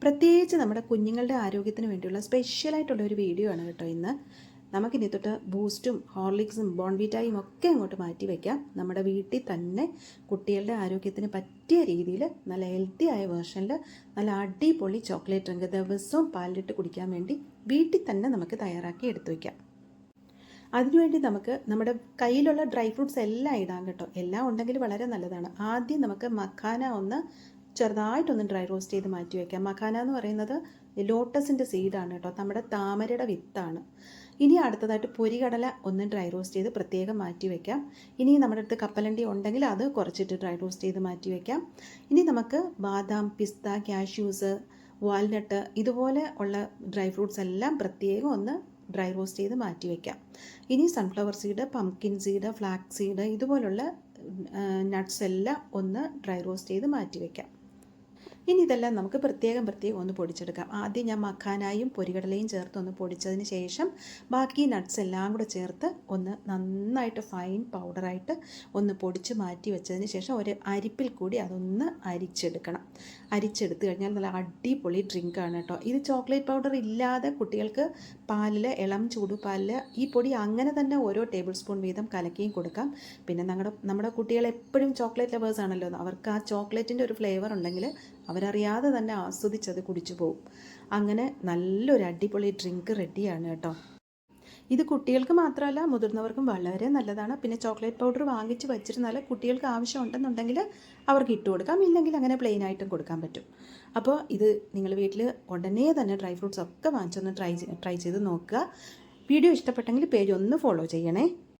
പ്രത്യേകിച്ച് നമ്മുടെ കുഞ്ഞുങ്ങളുടെ ആരോഗ്യത്തിന് വേണ്ടിയുള്ള സ്പെഷ്യലായിട്ടുള്ള ഒരു വീഡിയോ ആണ് കേട്ടോ ഇന്ന്. നമുക്കിനി തൊട്ട് ബൂസ്റ്റും ഹോർലിക്സും ബോൺവിറ്റായും ഒക്കെ അങ്ങോട്ട് മാറ്റി വയ്ക്കാം. നമ്മുടെ വീട്ടിൽ തന്നെ കുട്ടികളുടെ ആരോഗ്യത്തിന് പറ്റിയ രീതിയിൽ നല്ല ഹെൽത്തി ആയ വേർഷനിൽ നല്ല അടിപൊളി ചോക്ലേറ്റ് ഡ്രിങ്ക് ദിവസവും പാലിലിട്ട് കുടിക്കാൻ വേണ്ടി വീട്ടിൽ തന്നെ നമുക്ക് തയ്യാറാക്കി എടുത്തു വയ്ക്കാം. അതിനുവേണ്ടി നമുക്ക് നമ്മുടെ കയ്യിലുള്ള ഡ്രൈ ഫ്രൂട്ട്സ് എല്ലാം ഇടാം കേട്ടോ. എല്ലാം ഉണ്ടെങ്കിൽ വളരെ നല്ലതാണ്. ആദ്യം നമുക്ക് മഖാന ഒന്ന് ചെറുതായിട്ടൊന്ന് ഡ്രൈ റോസ്റ്റ് ചെയ്ത് മാറ്റി വയ്ക്കാം. മഖാന എന്ന് പറയുന്നത് ലോട്ടസിൻ്റെ സീഡാണ് കേട്ടോ, നമ്മുടെ താമരയുടെ വിത്താണ്. ഇനി അടുത്തതായിട്ട് പൊരികടല ഒന്ന് ഡ്രൈ റോസ്റ്റ് ചെയ്ത് പ്രത്യേകം മാറ്റി വയ്ക്കാം. ഇനി നമ്മുടെ അടുത്ത് കപ്പലണ്ടി ഉണ്ടെങ്കിൽ അത് കുറച്ചിട്ട് ഡ്രൈ റോസ്റ്റ് ചെയ്ത് മാറ്റി വയ്ക്കാം. ഇനി നമുക്ക് ബാദാം, പിസ്ത, കാഷ്യൂസ്, വാൽനട്ട് ഇതുപോലെ ഉള്ള ഡ്രൈ ഫ്രൂട്ട്സ് എല്ലാം പ്രത്യേകം ഒന്ന് ഡ്രൈ റോസ്റ്റ് ചെയ്ത് മാറ്റി വയ്ക്കാം. ഇനി sunflower seed, pumpkin seed, flax seed ഇതുപോലുള്ള നട്ട്സ് എല്ലാം ഒന്ന് ഡ്രൈ റോസ്റ്റ് ചെയ്ത് മാറ്റി വയ്ക്കാം. ഇനി ഇതെല്ലാം നമുക്ക് പ്രത്യേകം ഒന്ന് പൊടിച്ചെടുക്കാം. ആദ്യം ഞാൻ മഖാനായും പൊരികടലയും ചേർത്ത് ഒന്ന് പൊടിച്ചതിന് ശേഷം ബാക്കി നട്ട്സ് എല്ലാം കൂടെ ചേർത്ത് ഒന്ന് നന്നായിട്ട് ഫൈൻ പൗഡറായിട്ട് ഒന്ന് പൊടിച്ച് മാറ്റി വെച്ചതിന് ശേഷം ഒരു അരിപ്പിൽ കൂടി അതൊന്ന് അരിച്ചെടുത്ത് കഴിഞ്ഞാൽ നല്ല അടിപൊളി ഡ്രിങ്കാണ് കേട്ടോ. ഇത് ചോക്ലേറ്റ് പൗഡർ ഇല്ലാതെ കുട്ടികൾക്ക് പാലിൽ, ഇളം ചൂടുപാലിൽ ഈ പൊടി അങ്ങനെ തന്നെ ഓരോ ടേബിൾ സ്പൂൺ വീതം കലക്കിയും കൊടുക്കാം. പിന്നെ നമ്മുടെ കുട്ടികൾ എപ്പോഴും ചോക്ലേറ്റ് ലവേഴ്സ് ആണല്ലോ, അവർക്ക് ആ ചോക്ലേറ്റിൻ്റെ ഒരു ഫ്ലേവർ ഉണ്ടെങ്കിൽ അവരറിയാതെ തന്നെ ആസ്വദിച്ചത് കുടിച്ചു പോകും. അങ്ങനെ നല്ലൊരു അടിപൊളി ഡ്രിങ്ക് റെഡിയാണ് കേട്ടോ. ഇത് കുട്ടികൾക്ക് മാത്രമല്ല മുതിർന്നവർക്കും വളരെ നല്ലതാണ്. പിന്നെ ചോക്ലേറ്റ് പൗഡർ വാങ്ങിച്ച് വെച്ചിരുന്നാൽ കുട്ടികൾക്ക് ആവശ്യമുണ്ടെന്നുണ്ടെങ്കിൽ അവർക്ക് ഇട്ട് കൊടുക്കാം, ഇല്ലെങ്കിൽ അങ്ങനെ പ്ലെയിൻ ആയിട്ടും കൊടുക്കാൻ പറ്റും. അപ്പോൾ ഇത് നിങ്ങൾ വീട്ടിൽ ഉടനെ തന്നെ ഡ്രൈ ഫ്രൂട്ട്സ് ഒക്കെ വാങ്ങിച്ചൊന്ന് ട്രൈ ചെയ്ത് നോക്കുക. വീഡിയോ ഇഷ്ടപ്പെട്ടെങ്കിൽ പേജ് ഒന്ന് ഫോളോ ചെയ്യണേ.